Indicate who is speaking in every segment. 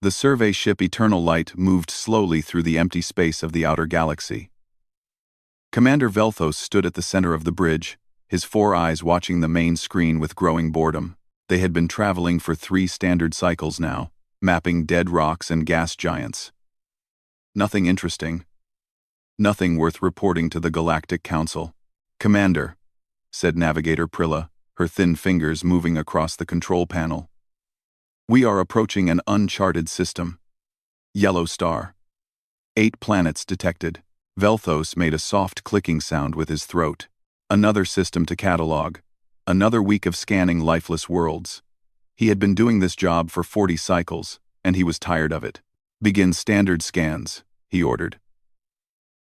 Speaker 1: The survey ship Eternal Light moved slowly through the empty space of the outer galaxy. Commander Velthos stood at the center of the bridge, his 4 eyes watching the main screen with growing boredom. They had been traveling for 3 standard cycles now, mapping dead rocks and gas giants. Nothing interesting. Nothing worth reporting to the Galactic Council. "Commander," said Navigator Prilla, her thin fingers moving across the control panel. "We are approaching an uncharted system. Yellow star. 8 planets detected." Velthos made a soft clicking sound with his throat. Another system to catalog. Another week of scanning lifeless worlds. He had been doing this job for 40 cycles, and he was tired of it. "Begin standard scans," he ordered.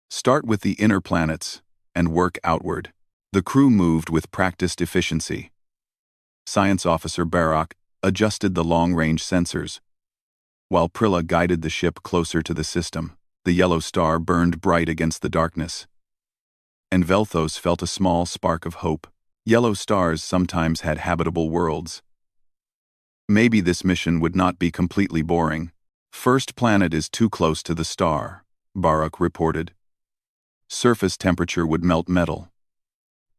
Speaker 1: "Start with the inner planets, and work outward." The crew moved with practiced efficiency. Science Officer Barak adjusted the long-range sensors, while Prilla guided the ship closer to the system. The yellow star burned bright against the darkness, and Velthos felt a small spark of hope. Yellow stars sometimes had habitable worlds. Maybe this mission would not be completely boring. "First planet is too close to the star," Barak reported. "Surface temperature would melt metal.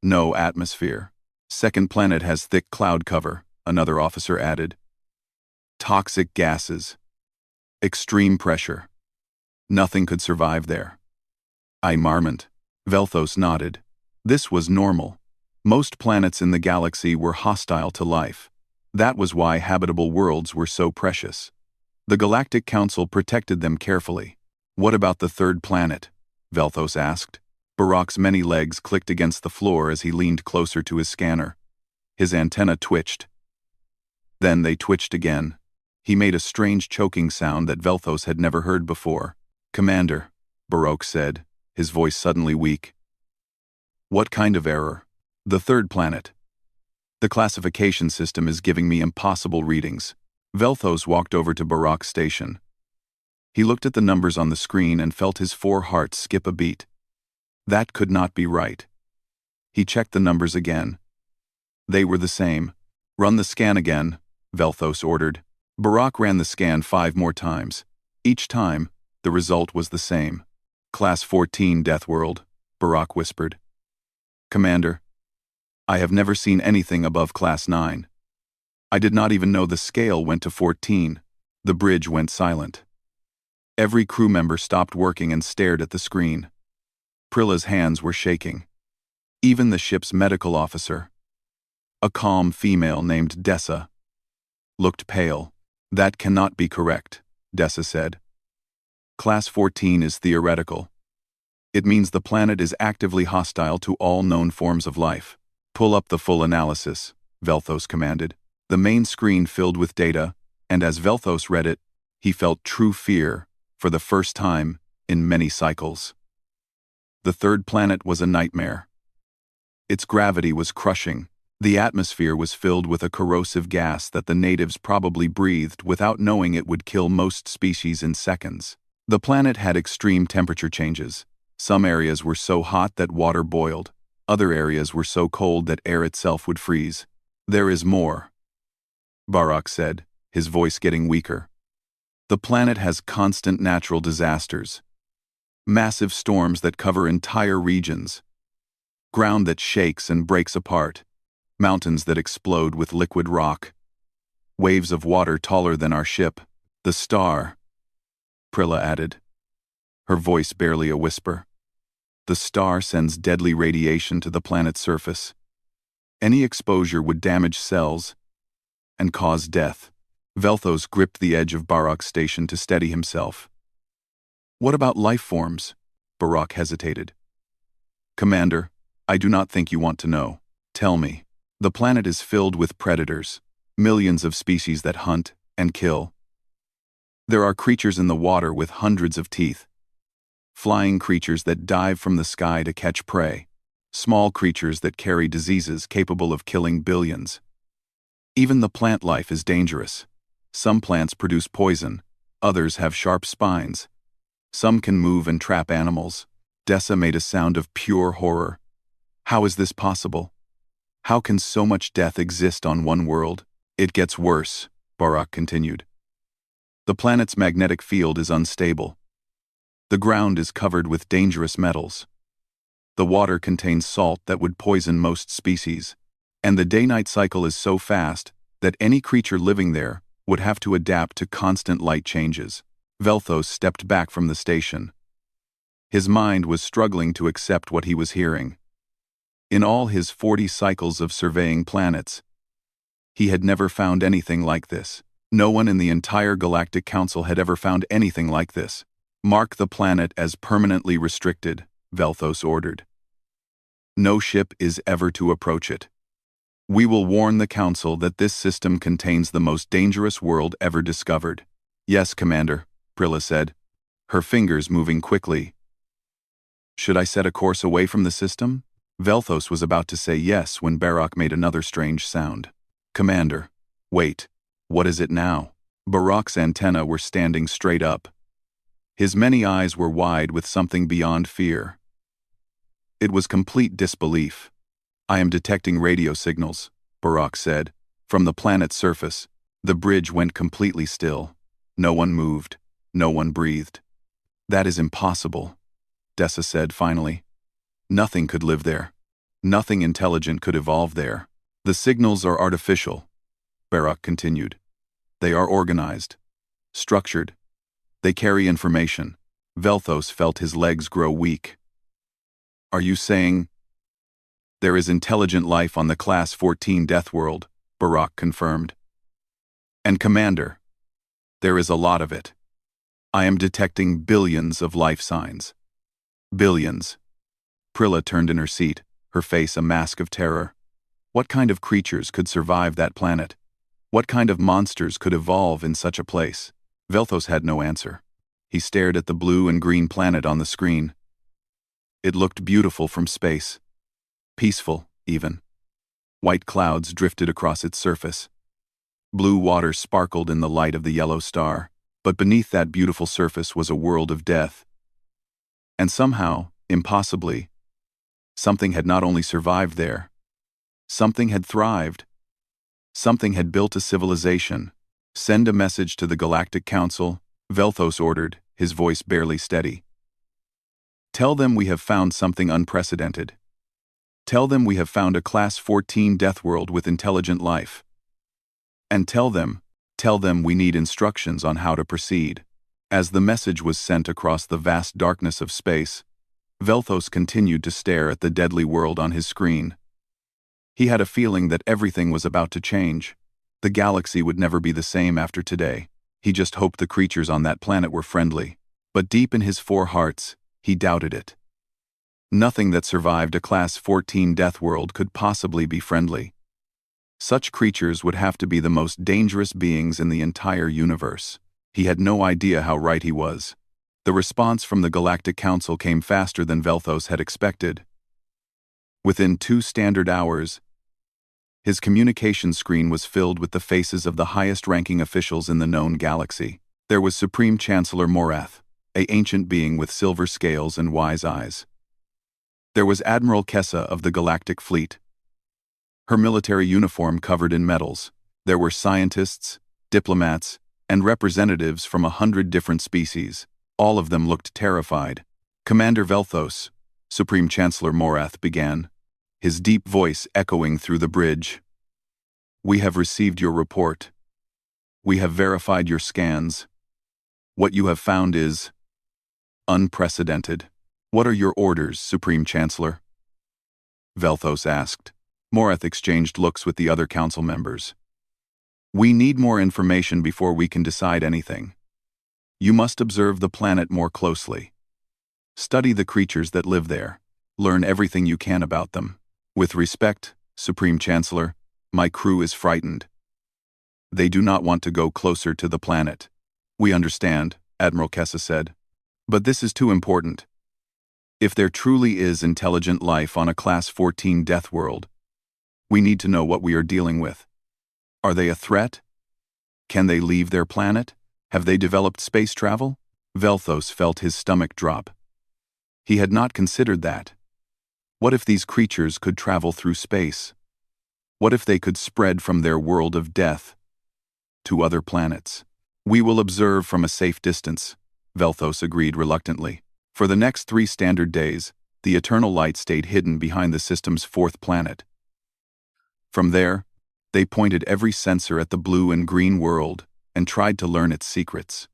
Speaker 1: No atmosphere." "Second planet has thick cloud cover," another officer added. "Toxic gases. Extreme pressure. Nothing could survive there." "I marmont." Velthos nodded. This was normal. Most planets in the galaxy were hostile to life. That was why habitable worlds were so precious. The Galactic Council protected them carefully. "What about the third planet?" Velthos asked. Barak's many legs clicked against the floor as he leaned closer to his scanner. His antenna twitched. Then they twitched again. He made a strange choking sound that Velthos had never heard before. "Commander," Barak said, his voice suddenly weak. "What kind of error?" "The third planet. The classification system is giving me impossible readings." Velthos walked over to Barak's station. He looked at the numbers on the screen and felt his 4 hearts skip a beat. That could not be right. He checked the numbers again. They were the same. "Run the scan again," Velthos ordered. Barak ran the scan 5 more times. Each time, the result was the same. "Class 14 Death World," Barak whispered. "Commander, I have never seen anything above Class 9. I did not even know the scale went to 14. The bridge went silent. Every crew member stopped working and stared at the screen. Prilla's hands were shaking. Even the ship's medical officer, a calm female named Dessa, looked pale. "That cannot be correct," Dessa said. "Class 14 is theoretical. It means the planet is actively hostile to all known forms of life." "Pull up the full analysis," Velthos commanded. The main screen filled with data, and as Velthos read it, he felt true fear for the first time in many cycles. The third planet was a nightmare. Its gravity was crushing. The atmosphere was filled with a corrosive gas that the natives probably breathed without knowing it would kill most species in seconds. The planet had extreme temperature changes. Some areas were so hot that water boiled. Other areas were so cold that air itself would freeze. "There is more," Barak said, his voice getting weaker. "The planet has constant natural disasters. Massive storms that cover entire regions. Ground that shakes and breaks apart. Mountains that explode with liquid rock. Waves of water taller than our ship. The star," Prilla added, her voice barely a whisper. "The star sends deadly radiation to the planet's surface. Any exposure would damage cells and cause death." Velthos gripped the edge of Barak's station to steady himself. "What about life forms?" Barak hesitated. "Commander, I do not think you want to know. Tell me." "The planet is filled with predators, millions of species that hunt and kill. There are creatures in the water with hundreds of teeth. Flying creatures that dive from the sky to catch prey. Small creatures that carry diseases capable of killing billions. Even the plant life is dangerous. Some plants produce poison, others have sharp spines. Some can move and trap animals." Dessa made a sound of pure horror. "How is this possible? How can so much death exist on one world?" "It gets worse," Barak continued. The planet's magnetic field is unstable. The ground is covered with dangerous metals. The water contains salt that would poison most species. And the day-night cycle is so fast that any creature living there would have to adapt to constant light changes. Velthos stepped back from the station. His mind was struggling to accept what he was hearing. In all his 40 cycles of surveying planets, he had never found anything like this. No one in the entire Galactic Council had ever found anything like this. Mark the planet as permanently restricted, Velthos ordered. No ship is ever to approach it. We will warn the Council that this system contains the most dangerous world ever discovered. Yes, Commander, Prilla said, her fingers moving quickly. Should I set a course away from the system? Velthos was about to say yes when Barak made another strange sound. Commander, wait. What is it now? Barak's antennae were standing straight up. His many eyes were wide with something beyond fear. It was complete disbelief. I am detecting radio signals, Barak said. From the planet's surface, the bridge went completely still. No one moved. No one breathed. That is impossible, Dessa said finally. Nothing could live there. Nothing intelligent could evolve there. The signals are artificial, Barak continued. They are organized, structured. They carry information. Velthos felt his legs grow weak. Are you saying there is intelligent life on the Class 14 Death World? Barak confirmed. And Commander, there is a lot of it. I am detecting billions of life signs. Billions. Prilla turned in her seat, her face a mask of terror. What kind of creatures could survive that planet? What kind of monsters could evolve in such a place? Velthos had no answer. He stared at the blue and green planet on the screen. It looked beautiful from space. Peaceful, even. White clouds drifted across its surface. Blue water sparkled in the light of the yellow star, but beneath that beautiful surface was a world of death. And somehow, impossibly, something had not only survived there, something had thrived. Something had built a civilization. Send a message to the Galactic Council, Velthos ordered, his voice barely steady. Tell them we have found something unprecedented. Tell them we have found a Class 14 Death World with intelligent life. And tell them we need instructions on how to proceed. As the message was sent across the vast darkness of space, Velthos continued to stare at the deadly world on his screen. He had a feeling that everything was about to change. The galaxy would never be the same after today. He just hoped the creatures on that planet were friendly. But deep in his four hearts, he doubted it. Nothing that survived a Class 14 Death World could possibly be friendly. Such creatures would have to be the most dangerous beings in the entire universe. He had no idea how right he was. The response from the Galactic Council came faster than Velthos had expected. Within 2 standard hours, his communication screen was filled with the faces of the highest-ranking officials in the known galaxy. There was Supreme Chancellor Morath, an ancient being with silver scales and wise eyes. There was Admiral Kessa of the Galactic Fleet, her military uniform covered in medals. There were scientists, diplomats, and representatives from 100 different species. All of them looked terrified. Commander Velthos, Supreme Chancellor Morath began, his deep voice echoing through the bridge. We have received your report. We have verified your scans. What you have found is unprecedented. What are your orders, Supreme Chancellor? Velthos asked. Morath exchanged looks with the other council members. We need more information before we can decide anything. You must observe the planet more closely. Study the creatures that live there. Learn everything you can about them. With respect, Supreme Chancellor, my crew is frightened. They do not want to go closer to the planet. We understand, Admiral Kessa said. But this is too important. If there truly is intelligent life on a Class 14 Death World, we need to know what we are dealing with. Are they a threat? Can they leave their planet? Have they developed space travel? Velthos felt his stomach drop. He had not considered that. What if these creatures could travel through space? What if they could spread from their world of death to other planets? We will observe from a safe distance, Velthos agreed reluctantly. For the next 3 standard days, the eternal light stayed hidden behind the system's 4th planet. From there, they pointed every sensor at the blue and green world and tried to learn its secrets.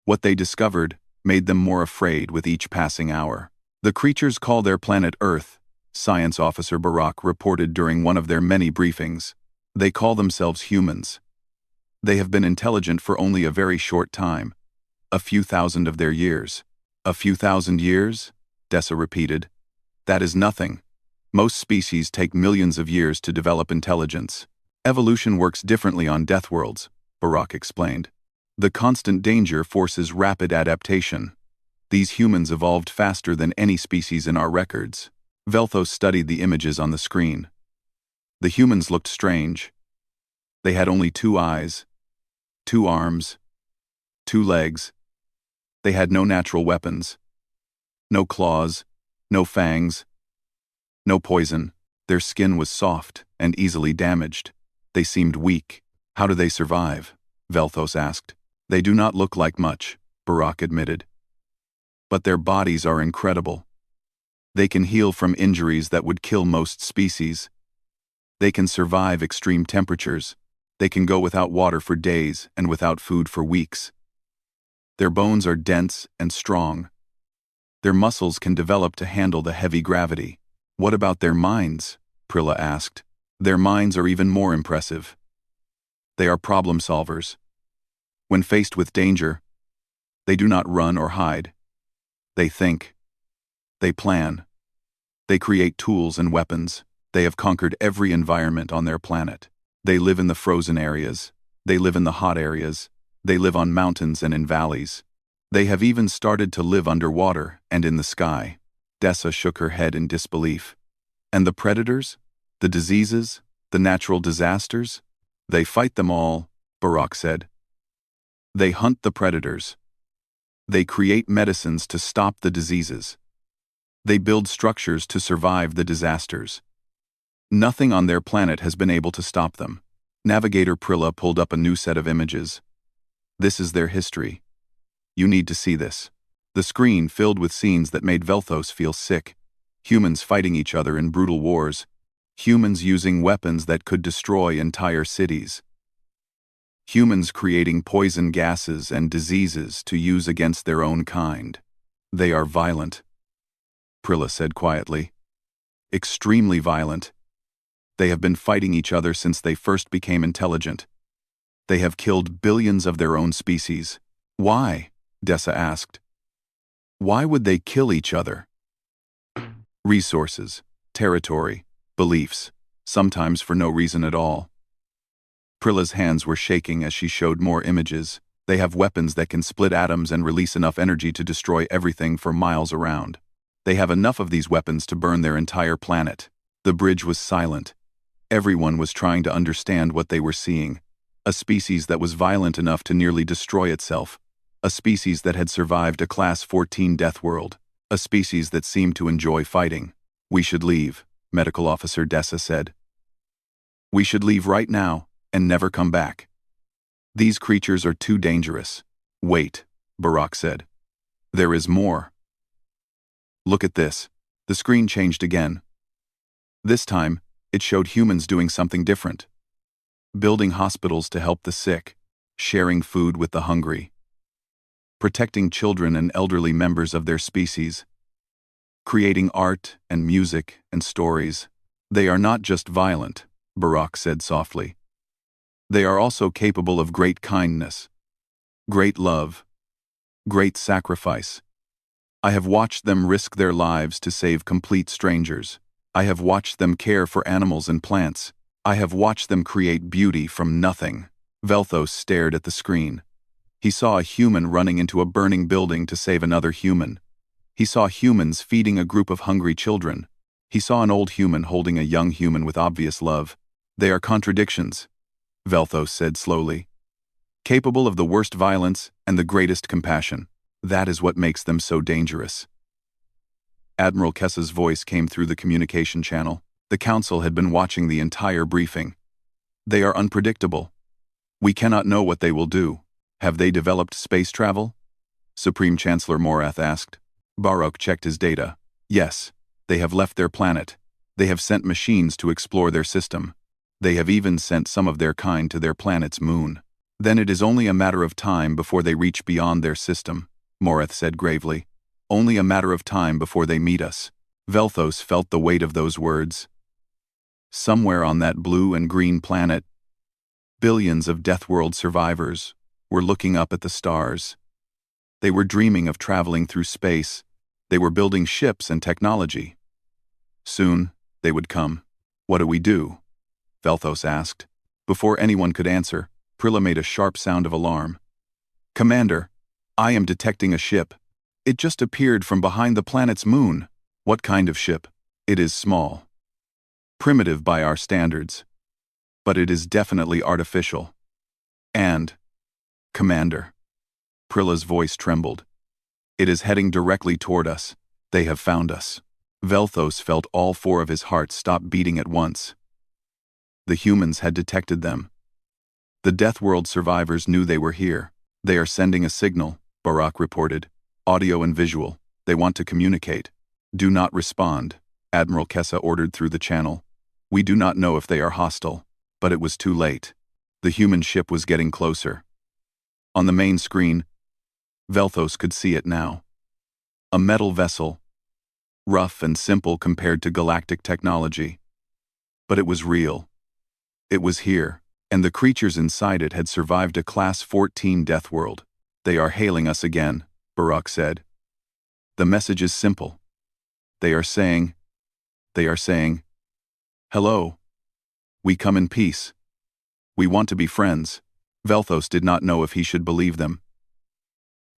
Speaker 1: What they discovered made them more afraid with each passing hour. The creatures call their planet Earth, Science Officer Barak reported during one of their many briefings. They call themselves humans. They have been intelligent for only a very short time, a few thousand of their years. A few thousand years? Dessa repeated. That is nothing. Most species take millions of years to develop intelligence. Evolution works differently on death worlds, Barak explained. The constant danger forces rapid adaptation. These humans evolved faster than any species in our records. Velthos studied the images on the screen. The humans looked strange. They had only 2 eyes, 2 arms, 2 legs. They had no natural weapons. No claws, no fangs, no poison. Their skin was soft and easily damaged. They seemed weak. How do they survive? Velthos asked. They do not look like much, Barak admitted. But their bodies are incredible. They can heal from injuries that would kill most species. They can survive extreme temperatures. They can go without water for days and without food for weeks. Their bones are dense and strong. Their muscles can develop to handle the heavy gravity. What about their minds? Prilla asked. Their minds are even more impressive. They are problem solvers. When faced with danger, they do not run or hide. They think. They plan. They create tools and weapons. They have conquered every environment on their planet. They live in the frozen areas. They live in the hot areas. They live on mountains and in valleys. They have even started to live underwater and in the sky. Dessa shook her head in disbelief. And the predators? The diseases? The natural disasters? They fight them all, Barak said. They hunt the predators. They create medicines to stop the diseases. They build structures to survive the disasters. Nothing on their planet has been able to stop them. Navigator Prilla pulled up a new set of images. This is their history. You need to see this. The screen filled with scenes that made Velthos feel sick. Humans fighting each other in brutal wars. Humans using weapons that could destroy entire cities. Humans creating poison gases and diseases to use against their own kind. They are violent, Prilla said quietly. Extremely violent. They have been fighting each other since they first became intelligent. They have killed billions of their own species. Why? Dessa asked. Why would they kill each other? Resources, territory, beliefs, sometimes for no reason at all. Prilla's hands were shaking as she showed more images. They have weapons that can split atoms and release enough energy to destroy everything for miles around. They have enough of these weapons to burn their entire planet. The bridge was silent. Everyone was trying to understand what they were seeing. A species that was violent enough to nearly destroy itself. A species that had survived a Class 14 death world. A species that seemed to enjoy fighting. We should leave, Medical Officer Dessa said. We should leave right now and never come back. These creatures are too dangerous. Wait, Barak said. There is more. Look at this. The screen changed again. This time, it showed humans doing something different. Building hospitals to help the sick, sharing food with the hungry, protecting children and elderly members of their species, creating art and music and stories. They are not just violent, Barak said softly. They are also capable of great kindness, great love, great sacrifice. I have watched them risk their lives to save complete strangers. I have watched them care for animals and plants. I have watched them create beauty from nothing. Velthos stared at the screen. He saw a human running into a burning building to save another human. He saw humans feeding a group of hungry children. He saw an old human holding a young human with obvious love. They are contradictions, Velthos said slowly. Capable of the worst violence and the greatest compassion. That is what makes them so dangerous. Admiral Kessa's voice came through the communication channel. The council had been watching the entire briefing. They are unpredictable. We cannot know what they will do. Have they developed space travel? Supreme Chancellor Morath asked. Baruch checked his data. Yes, they have left their planet. They have sent machines to explore their system. They have even sent some of their kind to their planet's moon. Then it is only a matter of time before they reach beyond their system, Morath said gravely. Only a matter of time before they meet us. Velthos felt the weight of those words. Somewhere on that blue and green planet, billions of Deathworld survivors were looking up at the stars. They were dreaming of traveling through space. They were building ships and technology. Soon, they would come. What do we do? Velthos asked. Before anyone could answer, Prilla made a sharp sound of alarm. Commander, I am detecting a ship. It just appeared from behind the planet's moon. What kind of ship? It is small. Primitive by our standards. But it is definitely artificial. And, Commander. Prilla's voice trembled. It is heading directly toward us. They have found us. Velthos felt all four of his hearts stop beating at once. The humans had detected them. The Deathworld survivors knew they were here. They are sending a signal, Baruch reported. Audio and visual. They want to communicate. Do not respond, Admiral Kessa ordered through the channel. We do not know if they are hostile, but it was too late. The human ship was getting closer. On the main screen, Velthos could see it now. A metal vessel, rough and simple compared to galactic technology. But it was real. It was here, and the creatures inside it had survived a Class 14 Deathworld. They are hailing us again, Baruch said. The message is simple. They are saying, hello. We come in peace. We want to be friends. Velthos did not know if he should believe them.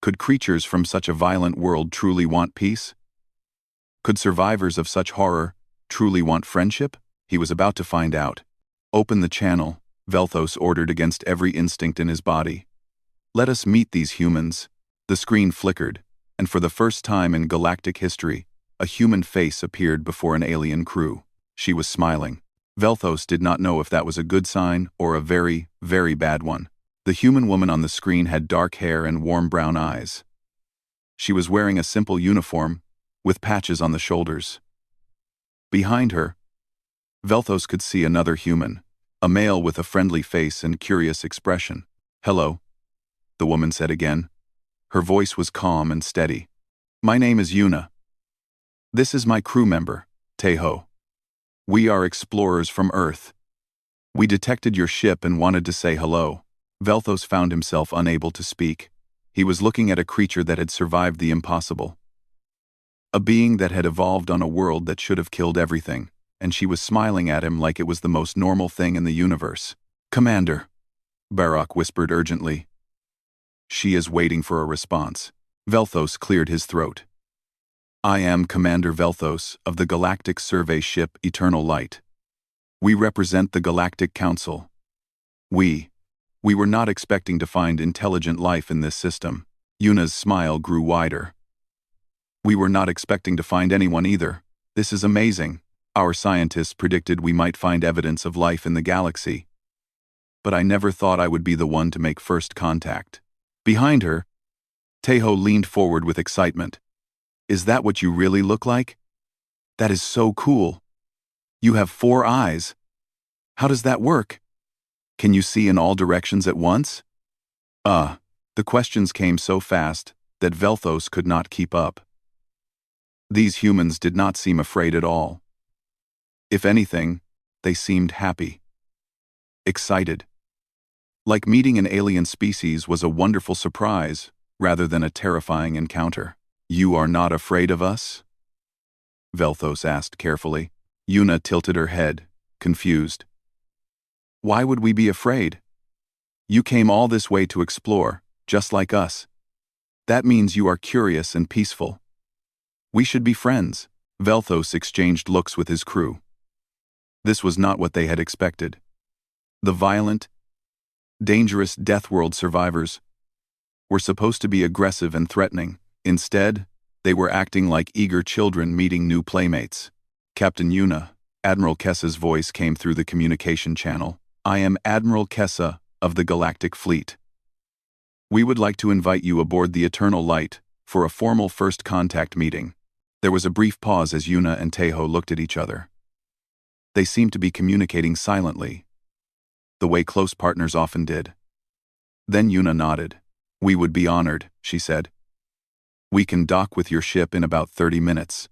Speaker 1: Could creatures from such a violent world truly want peace? Could survivors of such horror truly want friendship? He was about to find out. Open the channel, Velthos ordered against every instinct in his body. Let us meet these humans. The screen flickered, and for the first time in galactic history, a human face appeared before an alien crew. She was smiling. Velthos did not know if that was a good sign or a very, very bad one. The human woman on the screen had dark hair and warm brown eyes. She was wearing a simple uniform, with patches on the shoulders. Behind her, Velthos could see another human, a male with a friendly face and curious expression. Hello, the woman said again. Her voice was calm and steady. My name is Yuna. This is my crew member, Teho. We are explorers from Earth. We detected your ship and wanted to say hello. Velthos found himself unable to speak. He was looking at a creature that had survived the impossible. A being that had evolved on a world that should have killed everything, and she was smiling at him like it was the most normal thing in the universe. Commander, Baruch whispered urgently. She is waiting for a response. Velthos cleared his throat. I am Commander Velthos of the Galactic Survey Ship Eternal Light. We represent the Galactic Council. We were not expecting to find intelligent life in this system. Yuna's smile grew wider. We were not expecting to find anyone either. This is amazing. Our scientists predicted we might find evidence of life in the galaxy. But I never thought I would be the one to make first contact. Behind her, Teho leaned forward with excitement. Is that what you really look like? That is so cool. You have 4 eyes. How does that work? Can you see in all directions at once? The questions came so fast that Velthos could not keep up. These humans did not seem afraid at all. If anything, they seemed happy. Excited. Like meeting an alien species was a wonderful surprise rather than a terrifying encounter. You are not afraid of us? Velthos asked carefully. Yuna tilted her head, confused. Why would we be afraid? You came all this way to explore, just like us. That means you are curious and peaceful. We should be friends. Velthos exchanged looks with his crew. This was not what they had expected. The violent, dangerous Deathworld survivors were supposed to be aggressive and threatening. Instead, they were acting like eager children meeting new playmates. Captain Yuna, Admiral Kessa's voice came through the communication channel. I am Admiral Kessa of the Galactic Fleet. We would like to invite you aboard the Eternal Light for a formal first contact meeting. There was a brief pause as Yuna and Tejo looked at each other. They seemed to be communicating silently, the way close partners often did. Then Yuna nodded. We would be honored, she said. We can dock with your ship in about 30 minutes.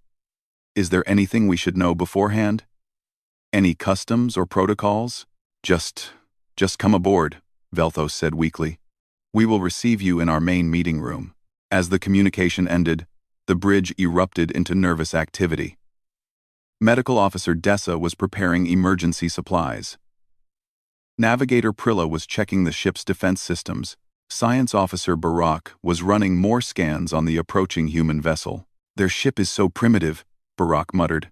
Speaker 1: Is there anything we should know beforehand? Any customs or protocols? Just come aboard, Velthos said weakly. We will receive you in our main meeting room. As the communication ended, the bridge erupted into nervous activity. Medical Officer Dessa was preparing emergency supplies. Navigator Prilla was checking the ship's defense systems. Science Officer Barak was running more scans on the approaching human vessel. Their ship is so primitive, Barak muttered.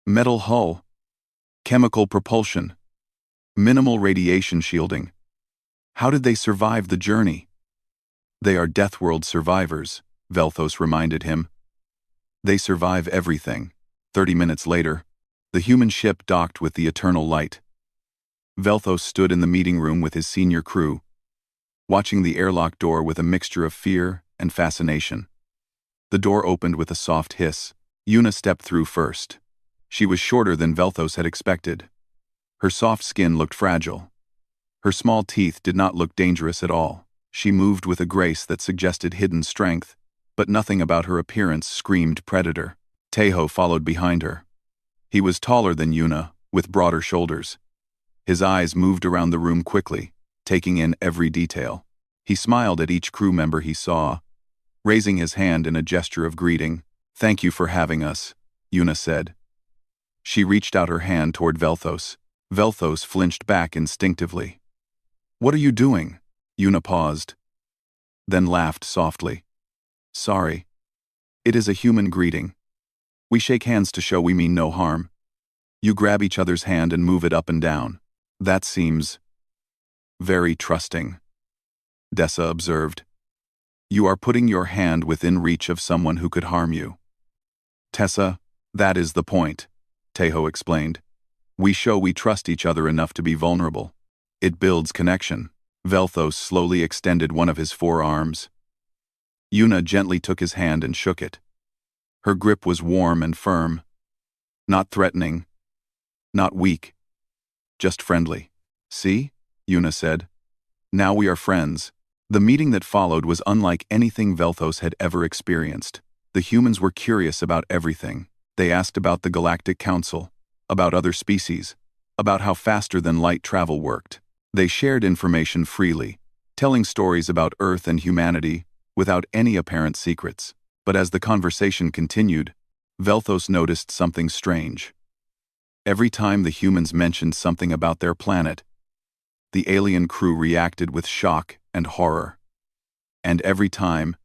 Speaker 1: Metal hull, chemical propulsion, minimal radiation shielding. How did they survive the journey? They are Deathworld survivors, Velthos reminded him. They survive everything. 30 minutes later, the human ship docked with the Eternal Light. Velthos stood in the meeting room with his senior crew, watching the airlock door with a mixture of fear and fascination. The door opened with a soft hiss. Yuna stepped through first. She was shorter than Velthos had expected. Her soft skin looked fragile. Her small teeth did not look dangerous at all. She moved with a grace that suggested hidden strength, but nothing about her appearance screamed predator. Tejo followed behind her. He was taller than Yuna, with broader shoulders. His eyes moved around the room quickly, taking in every detail. He smiled at each crew member he saw, raising his hand in a gesture of greeting. Thank you for having us, Yuna said. She reached out her hand toward Velthos. Velthos flinched back instinctively. What are you doing? Yuna paused, then laughed softly. Sorry. It is a human greeting. We shake hands to show we mean no harm. You grab each other's hand and move it up and down. That seems very trusting, Dessa observed. You are putting your hand within reach of someone who could harm you. Tessa, that is the point, Tejo explained. We show we trust each other enough to be vulnerable. It builds connection. Velthos slowly extended one of his forearms. Yuna gently took his hand and shook it. Her grip was warm and firm. Not threatening. Not weak. Just friendly. See? Yuna said. Now we are friends. The meeting that followed was unlike anything Velthos had ever experienced. The humans were curious about everything. They asked about the Galactic Council, about other species, about how faster-than-light travel worked. They shared information freely, telling stories about Earth and humanity without any apparent secrets. But as the conversation continued, Velthos noticed something strange. Every time the humans mentioned something about their planet, the alien crew reacted with shock and horror. And every time,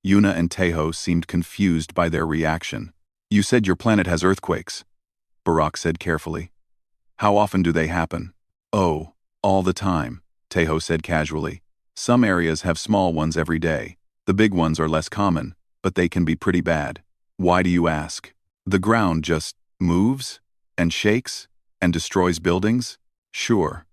Speaker 1: Yuna and Tejo seemed confused by their reaction. You said your planet has earthquakes, Barak said carefully. How often do they happen? Oh, all the time, Tejo said casually. Some areas have small ones every day. The big ones are less common, but they can be pretty bad. Why do you ask? The ground just moves and shakes and destroys buildings? Sure.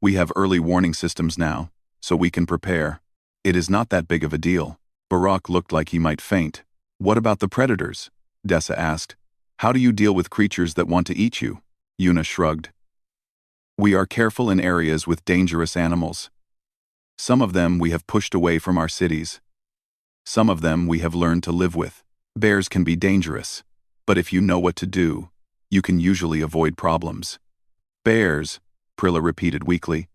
Speaker 1: We have early warning systems now, so we can prepare. It is not that big of a deal. Barak looked like he might faint. What about the predators? Dessa asked. How do you deal with creatures that want to eat you? Yuna shrugged. We are careful in areas with dangerous animals. Some of them we have pushed away from our cities. Some of them we have learned to live with. Bears can be dangerous, but if you know what to do, you can usually avoid problems. Bears, Prilla repeated weakly.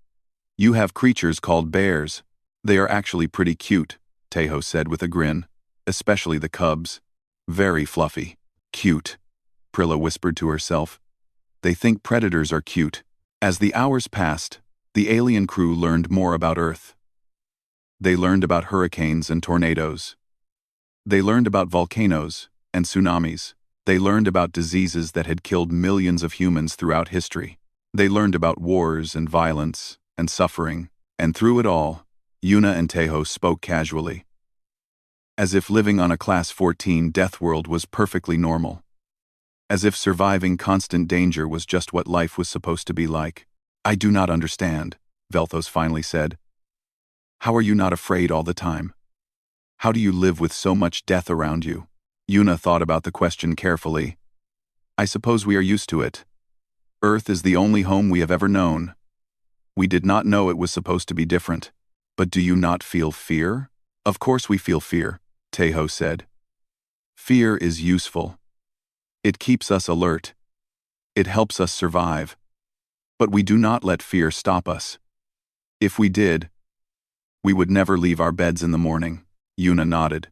Speaker 1: You have creatures called bears. They are actually pretty cute, Tejo said with a grin, especially the cubs. Very fluffy. Cute, Prilla whispered to herself. They think predators are cute. As the hours passed, the alien crew learned more about Earth. They learned about hurricanes and tornadoes. They learned about volcanoes and tsunamis. They learned about diseases that had killed millions of humans throughout history. They learned about wars and violence and suffering, and through it all, Yuna and Tejo spoke casually, as if living on a Class 14 death world was perfectly normal. As if surviving constant danger was just what life was supposed to be like. I do not understand, Velthos finally said. How are you not afraid all the time? How do you live with so much death around you? Yuna thought about the question carefully. I suppose we are used to it. Earth is the only home we have ever known. We did not know it was supposed to be different. But do you not feel fear? Of course we feel fear, Tejo said. Fear is useful. It keeps us alert. It helps us survive. But we do not let fear stop us. If we did, we would never leave our beds in the morning. Yuna nodded.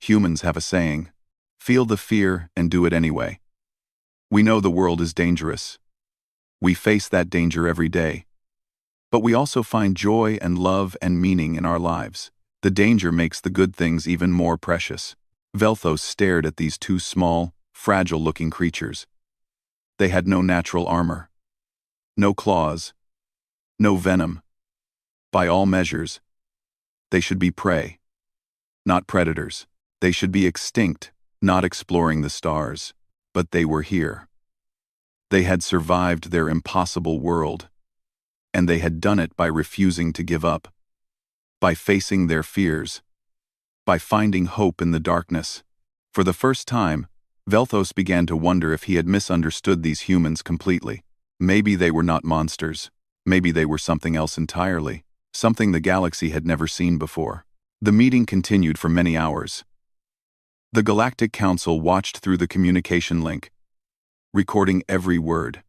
Speaker 1: Humans have a saying, feel the fear and do it anyway. We know the world is dangerous. We face that danger every day. But we also find joy and love and meaning in our lives. The danger makes the good things even more precious. Velthos stared at these two small, fragile-looking creatures. They had no natural armor. No claws. No venom. By all measures, they should be prey, not predators. They should be extinct, not exploring the stars. But they were here. They had survived their impossible world. And they had done it by refusing to give up. By facing their fears. By finding hope in the darkness. For the first time, Velthos began to wonder if he had misunderstood these humans completely. Maybe they were not monsters. Maybe they were something else entirely. Something the galaxy had never seen before. The meeting continued for many hours. The Galactic Council watched through the communication link, recording every word.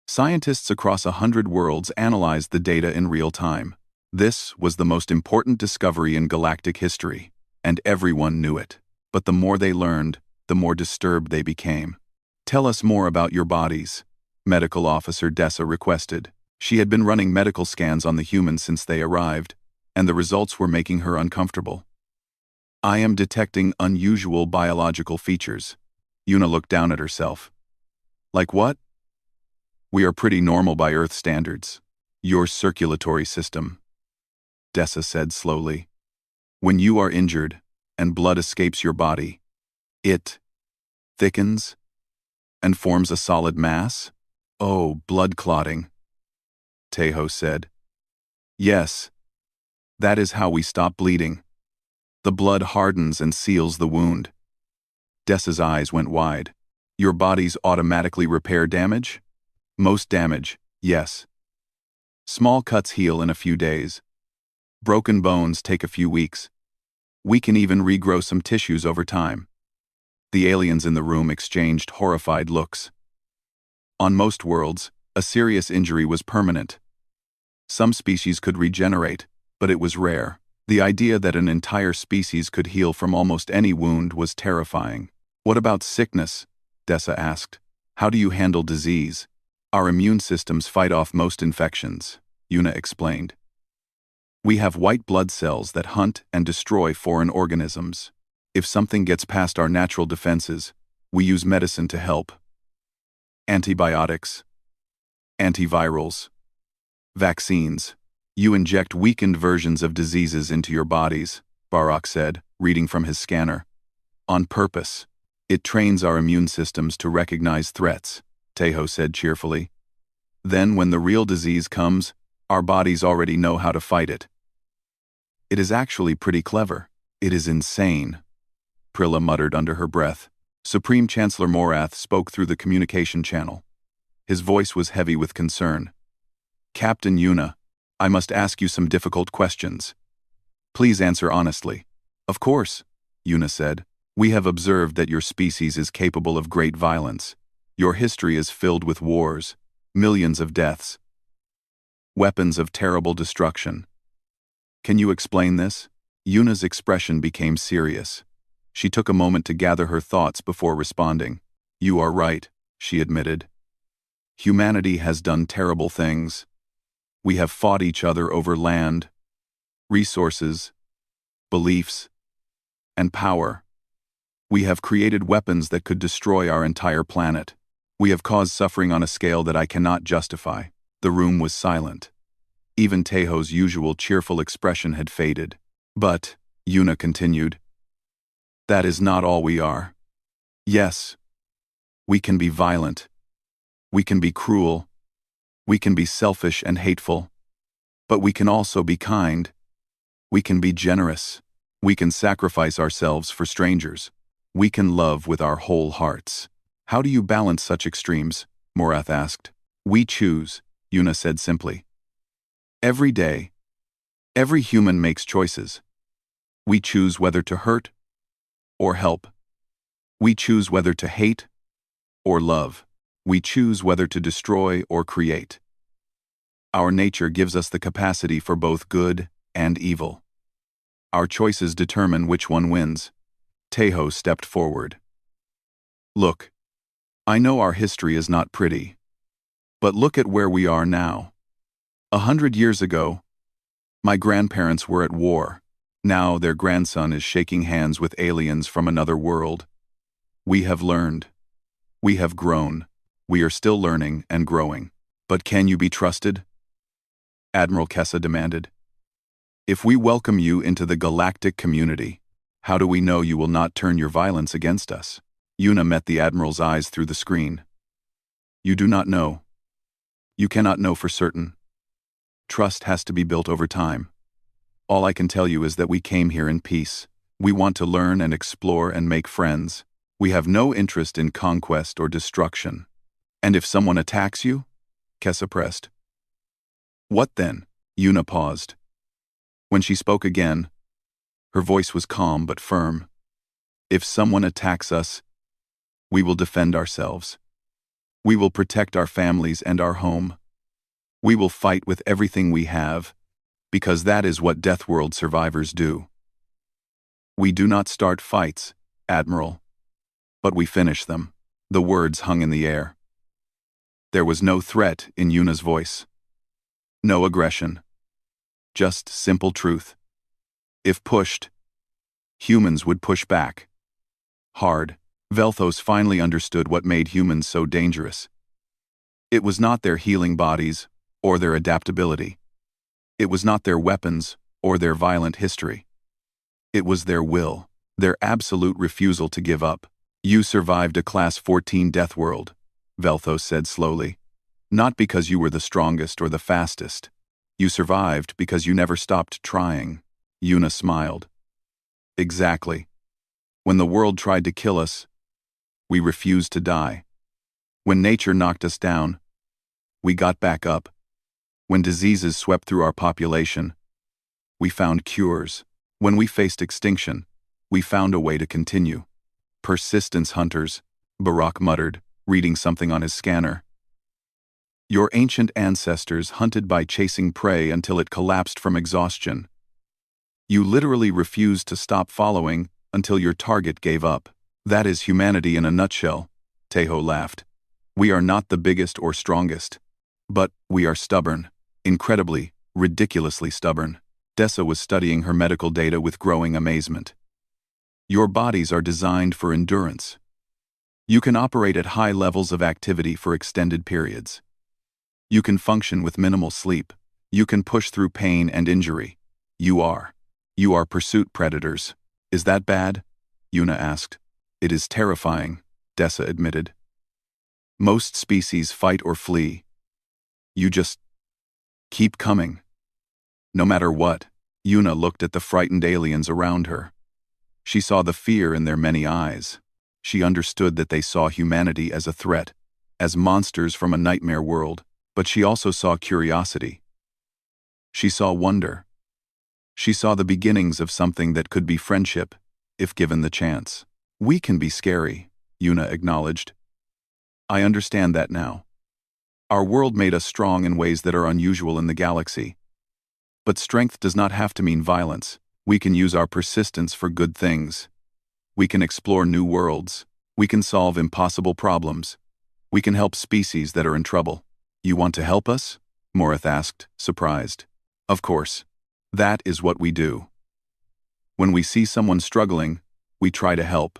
Speaker 1: Scientists across 100 worlds analyzed the data in real time. This was the most important discovery in galactic history, and everyone knew it. But the more they learned, the more disturbed they became. Tell us more about your bodies, Medical Officer Dessa requested. She had been running medical scans on the humans since they arrived, and the results were making her uncomfortable. I am detecting unusual biological features. Yuna looked down at herself. Like what? We are pretty normal by Earth standards. Your circulatory system, Dessa said slowly. When you are injured and blood escapes your body, it thickens and forms a solid mass? Oh, blood clotting, Tejo said. Yes, that is how we stop bleeding. The blood hardens and seals the wound. Dessa's eyes went wide. Your bodies automatically repair damage? Most damage, yes. Small cuts heal in a few days. Broken bones take a few weeks. We can even regrow some tissues over time. The aliens in the room exchanged horrified looks. On most worlds, a serious injury was permanent. Some species could regenerate, but it was rare. The idea that an entire species could heal from almost any wound was terrifying. What about sickness? Dessa asked. How do you handle disease? Our immune systems fight off most infections, Yuna explained. We have white blood cells that hunt and destroy foreign organisms. If something gets past our natural defenses, we use medicine to help. Antibiotics, antivirals, vaccines. You inject weakened versions of diseases into your bodies, Barak said, reading from his scanner. On purpose. It trains our immune systems to recognize threats, Tejo said cheerfully. Then when the real disease comes, our bodies already know how to fight it. It is actually pretty clever. It is insane, Prilla muttered under her breath. Supreme Chancellor Morath spoke through the communication channel. His voice was heavy with concern. Captain Yuna, I must ask you some difficult questions. Please answer honestly. Of course, Yuna said. We have observed that your species is capable of great violence. Your history is filled with wars, millions of deaths, weapons of terrible destruction. Can you explain this? Yuna's expression became serious. She took a moment to gather her thoughts before responding. You are right, she admitted. Humanity has done terrible things. We have fought each other over land, resources, beliefs, and power. We have created weapons that could destroy our entire planet. We have caused suffering on a scale that I cannot justify. The room was silent. Even Tejo's usual cheerful expression had faded. But, Yuna continued, that is not all we are. Yes, we can be violent. We can be cruel. We can be selfish and hateful. But we can also be kind, We can be generous. We can sacrifice ourselves for strangers. We can love with our whole hearts. How do you balance such extremes? Morath asked. We choose, Yuna said simply. Every day, every human makes choices. We choose whether to hurt or help. We choose whether to hate or love. We choose whether to destroy or create. Our nature gives us the capacity for both good and evil. Our choices determine which one wins. Tejo stepped forward. Look, I know our history is not pretty, but look at where we are now. 100 years ago, my grandparents were at war. Now their grandson is shaking hands with aliens from another world. We have learned. We have grown. We are still learning and growing. But can you be trusted? Admiral Kessa demanded. If we welcome you into the galactic community, how do we know you will not turn your violence against us? Yuna met the Admiral's eyes through the screen. You do not know. You cannot know for certain. Trust has to be built over time. All I can tell you is that we came here in peace. We want to learn and explore and make friends. We have no interest in conquest or destruction. And if someone attacks you? Kessa pressed. What then? Yuna paused. When she spoke again, her voice was calm but firm. If someone attacks us, we will defend ourselves. We will protect our families and our home. We will fight with everything we have, because that is what Deathworld survivors do. We do not start fights, Admiral, but we finish them. The words hung in the air. There was no threat in Yuna's voice. No aggression. Just simple truth. If pushed, humans would push back. Hard. Velthos finally understood what made humans so dangerous. It was not their healing bodies or their adaptability. It was not their weapons or their violent history. It was their will, their absolute refusal to give up. You survived a Class 14 death world, Velthos said slowly. Not because you were the strongest or the fastest. You survived because you never stopped trying. Yuna smiled. Exactly. When the world tried to kill us, we refused to die. When nature knocked us down, we got back up. When diseases swept through our population, we found cures. When we faced extinction, we found a way to continue. Persistence hunters, Barak muttered, reading something on his scanner. Your ancient ancestors hunted by chasing prey until it collapsed from exhaustion. You literally refused to stop following until your target gave up. That is humanity in a nutshell, Tejo laughed. We are not the biggest or strongest, but we are stubborn. Incredibly, ridiculously stubborn. Dessa was studying her medical data with growing amazement. Your bodies are designed for endurance. You can operate at high levels of activity for extended periods. You can function with minimal sleep. You can push through pain and injury. You are pursuit predators. Is that bad? Yuna asked. It is terrifying, Dessa admitted. Most species fight or flee. You just keep coming. No matter what, Yuna looked at the frightened aliens around her. She saw the fear in their many eyes. She understood that they saw humanity as a threat, as monsters from a nightmare world, but she also saw curiosity. She saw wonder. She saw the beginnings of something that could be friendship, if given the chance. We can be scary, Yuna acknowledged. I understand that now. Our world made us strong in ways that are unusual in the galaxy. But strength does not have to mean violence. We can use our persistence for good things. We can explore new worlds. We can solve impossible problems. We can help species that are in trouble. You want to help us? Morath asked, surprised. Of course. That is what we do. When we see someone struggling, we try to help.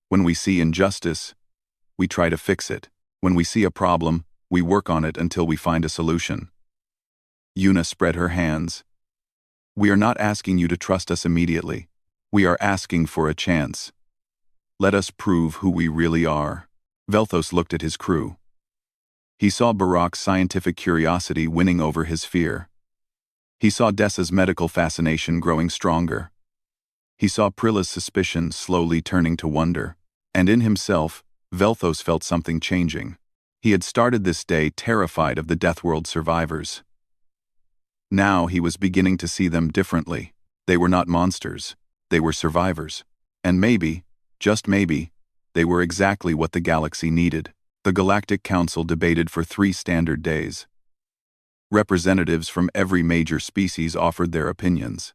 Speaker 1: When we see injustice, we try to fix it. When we see a problem, we work on it until we find a solution. Yuna spread her hands. We are not asking you to trust us immediately. We are asking for a chance. Let us prove who we really are. Velthos looked at his crew. He saw Barak's scientific curiosity winning over his fear. He saw Dessa's medical fascination growing stronger. He saw Prilla's suspicion slowly turning to wonder. And in himself, Velthos felt something changing. He had started this day terrified of the Deathworld survivors. Now he was beginning to see them differently. They were not monsters. They were survivors. And maybe, just maybe, they were exactly what the galaxy needed. The Galactic Council debated for 3 standard days. Representatives from every major species offered their opinions.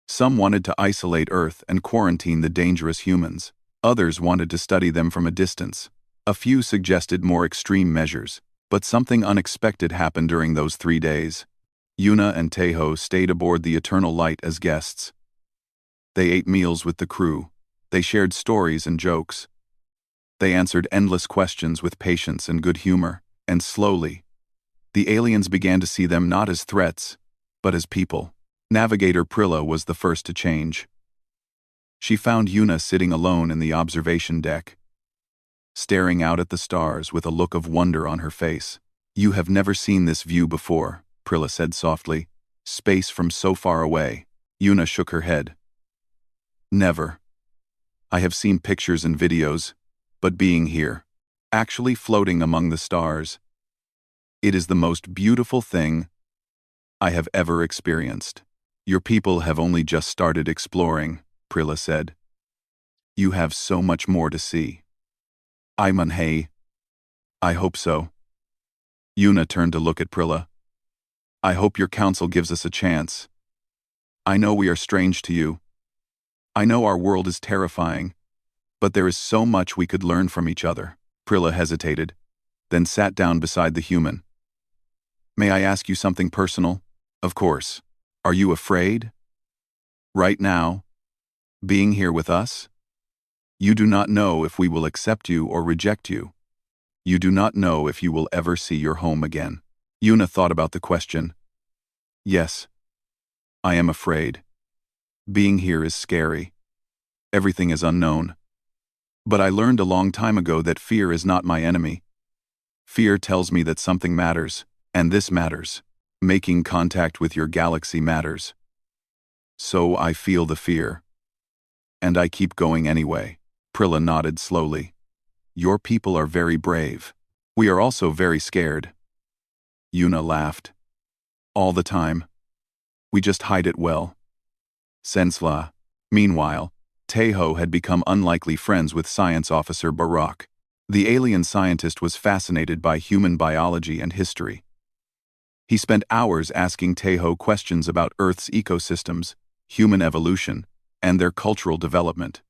Speaker 1: Some wanted to isolate Earth and quarantine the dangerous humans. Others wanted to study them from a distance. A few suggested more extreme measures, but something unexpected happened during those 3 days. Yuna and Tejo stayed aboard the Eternal Light as guests. They ate meals with the crew. They shared stories and jokes. They answered endless questions with patience and good humor, and slowly, the aliens began to see them not as threats, but as people. Navigator Prilla was the first to change. She found Yuna sitting alone in the observation deck, staring out at the stars with a look of wonder on her face. "You have never seen this view before," Prilla said softly. "Space from so far away." Yuna shook her head. "Never. I have seen pictures and videos, but being here, actually floating among the stars, it is the most beautiful thing I have ever experienced." "Your people have only just started exploring," Prilla said. "You have so much more to see." "Hey. I hope so." Yuna turned to look at Prilla. "I hope your council gives us a chance. I know we are strange to you. I know our world is terrifying, but there is so much we could learn from each other." Prilla hesitated, then sat down beside the human. "May I ask you something personal?" "Of course. Are you afraid? Right now? Being here with us? You do not know if we will accept you or reject you. You do not know if you will ever see your home again." Yuna thought about the question. "Yes. I am afraid. Being here is scary. Everything is unknown. But I learned a long time ago that fear is not my enemy. Fear tells me that something matters, and this matters. Making contact with your galaxy matters. So I feel the fear. And I keep going anyway." Prilla nodded slowly. "Your people are very brave. We are also very scared." Yuna laughed. "All the time. We just hide it well." Sensla. Meanwhile, Tejo had become unlikely friends with Science Officer Barak. The alien scientist was fascinated by human biology and history. He spent hours asking Tejo questions about Earth's ecosystems, human evolution, and their cultural development.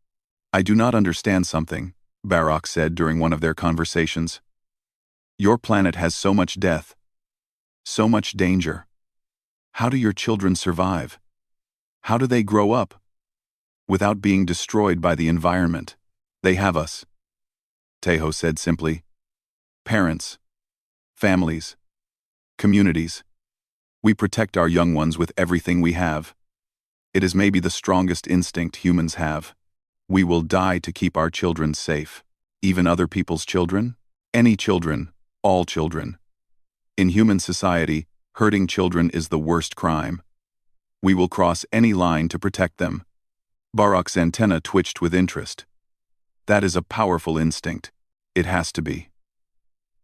Speaker 1: "I do not understand something," Barak said during one of their conversations. "Your planet has so much death, so much danger. How do your children survive? How do they grow up without being destroyed by the environment?" "They have us," Tejo said simply. "Parents, families, communities. We protect our young ones with everything we have. It is maybe the strongest instinct humans have. We will die to keep our children safe. Even other people's children? Any children, all children. In human society, hurting children is the worst crime. We will cross any line to protect them." Barak's antenna twitched with interest. "That is a powerful instinct. It has to be.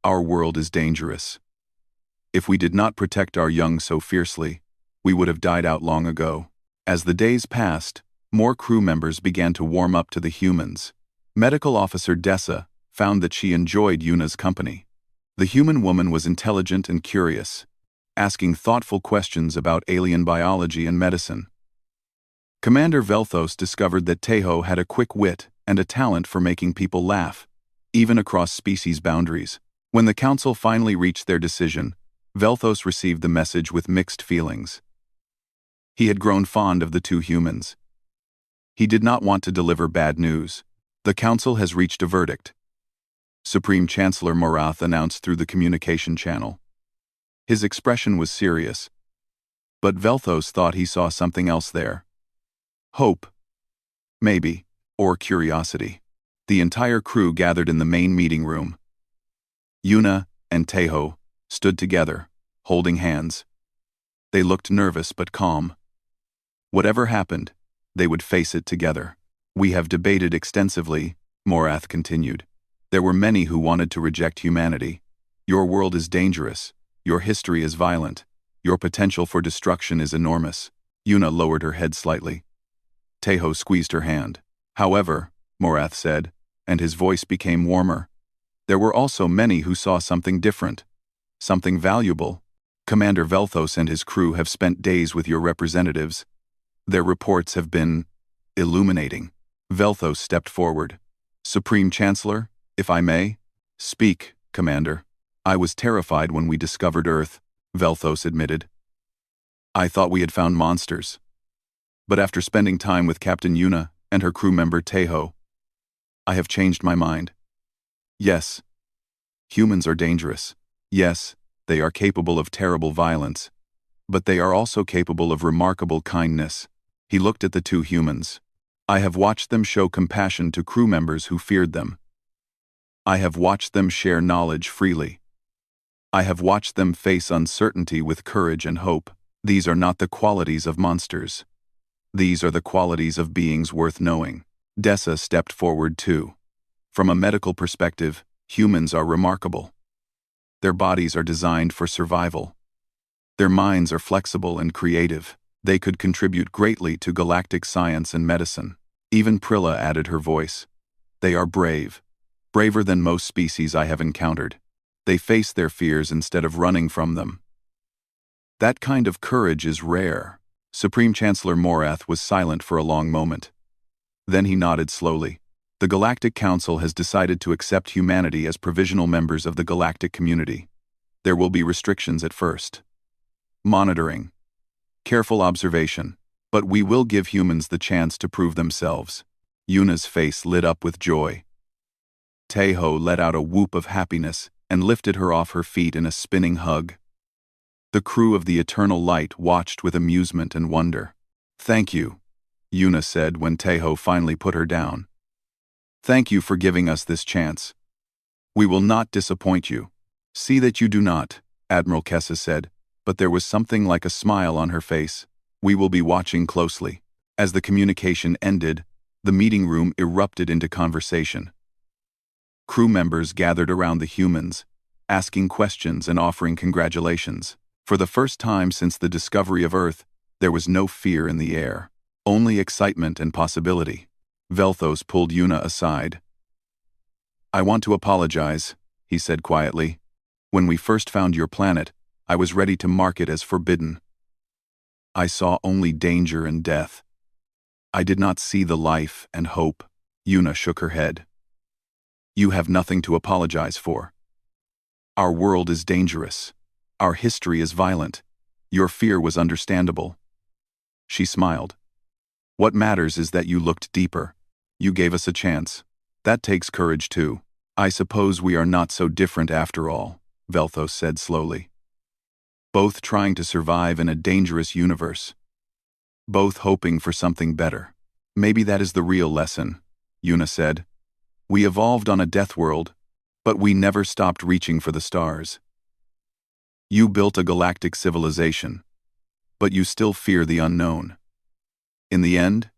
Speaker 1: Our world is dangerous. If we did not protect our young so fiercely, we would have died out long ago." As the days passed, more crew members began to warm up to the humans. Medical Officer Dessa found that she enjoyed Yuna's company. The human woman was intelligent and curious, asking thoughtful questions about alien biology and medicine. Commander Velthos discovered that Tejo had a quick wit and a talent for making people laugh, even across species boundaries. When the council finally reached their decision, Velthos received the message with mixed feelings. He had grown fond of the 2 humans. He did not want to deliver bad news. "The council has reached a verdict," Supreme Chancellor Morath announced through the communication channel. His expression was serious, but Velthos thought he saw something else there. Hope, maybe, or curiosity. The entire crew gathered in the main meeting room. Yuna and Tejo stood together, holding hands. They looked nervous but calm. Whatever happened, they would face it together. We have debated extensively, Morath continued. There were many who wanted to reject humanity. Your world is dangerous. Your history is violent. Your potential for destruction is enormous. Yuna lowered her head slightly. Teho squeezed her hand. However, Morath said, and his voice became warmer, there were also many who saw something different. Something valuable. Commander Velthos and his crew have spent days with your representatives. Their reports have been illuminating. Velthos stepped forward. Supreme Chancellor, if I may? Speak, Commander. I was terrified when we discovered Earth, Velthos admitted. I thought we had found monsters. But after spending time with Captain Yuna and her crew member Teho, I have changed my mind. Yes, humans are dangerous. Yes, they are capable of terrible violence. But they are also capable of remarkable kindness. He looked at the two humans. I have watched them show compassion to crew members who feared them. I have watched them share knowledge freely. I have watched them face uncertainty with courage and hope. These are not the qualities of monsters. These are the qualities of beings worth knowing. Dessa stepped forward too. From a medical perspective, humans are remarkable. Their bodies are designed for survival. Their minds are flexible and creative. They could contribute greatly to galactic science and medicine. Even Prilla added her voice. They are brave. Braver than most species I have encountered. They face their fears instead of running from them. That kind of courage is rare. Supreme Chancellor Morath was silent for a long moment. Then he nodded slowly. The Galactic Council has decided to accept humanity as provisional members of the galactic community. There will be restrictions at first. Monitoring. Careful observation. But we will give humans the chance to prove themselves. Yuna's face lit up with joy. Teho let out a whoop of happiness and lifted her off her feet in a spinning hug. The crew of the Eternal Light watched with amusement and wonder. Thank you, Yuna said when Teho finally put her down. Thank you for giving us this chance. We will not disappoint you. See that you do not, Admiral Kessa said, but there was something like a smile on her face. We will be watching closely. As the communication ended, the meeting room erupted into conversation. Crew members gathered around the humans, asking questions and offering congratulations. For the first time since the discovery of Earth, there was no fear in the air, only excitement and possibility. Velthos pulled Yuna aside. I want to apologize, he said quietly. When we first found your planet, I was ready to mark it as forbidden. I saw only danger and death. I did not see the life and hope. Yuna shook her head. You have nothing to apologize for. Our world is dangerous. Our history is violent. Your fear was understandable. She smiled. What matters is that you looked deeper. You gave us a chance. That takes courage too. I suppose we are not so different after all, Velthos said slowly. Both trying to survive in a dangerous universe. Both hoping for something better. Maybe that is the real lesson, Yuna said. We evolved on a death world, but we never stopped reaching for the stars. You built a galactic civilization, but you still fear the unknown. In the end,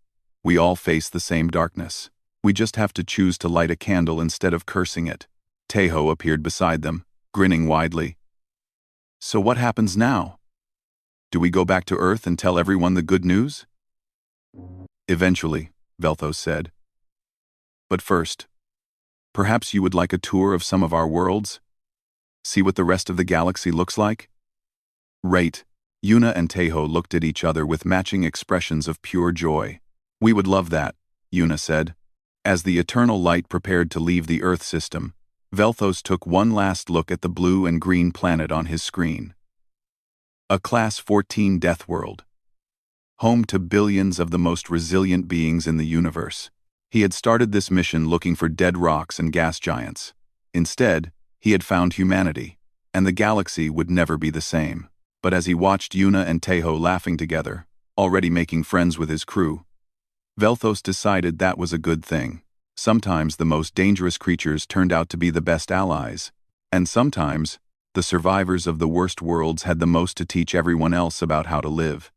Speaker 1: we all face the same darkness. We just have to choose to light a candle instead of cursing it. Teho appeared beside them, grinning widely. So what happens now? Do we go back to Earth and tell everyone the good news? Eventually, Velthos said. But first, perhaps you would like a tour of some of our worlds? See what the rest of the galaxy looks like? Right. Yuna and Teho looked at each other with matching expressions of pure joy. We would love that, Yuna said. As the Eternal Light prepared to leave the Earth system, Velthos took one last look at the blue and green planet on his screen. A Class 14 death world. Home to billions of the most resilient beings in the universe. He had started this mission looking for dead rocks and gas giants. Instead, he had found humanity, and the galaxy would never be the same. But as he watched Yuna and Teho laughing together, already making friends with his crew, Velthos decided that was a good thing. Sometimes the most dangerous creatures turned out to be the best allies, and sometimes The survivors of the worst worlds had the most to teach everyone else about how to live.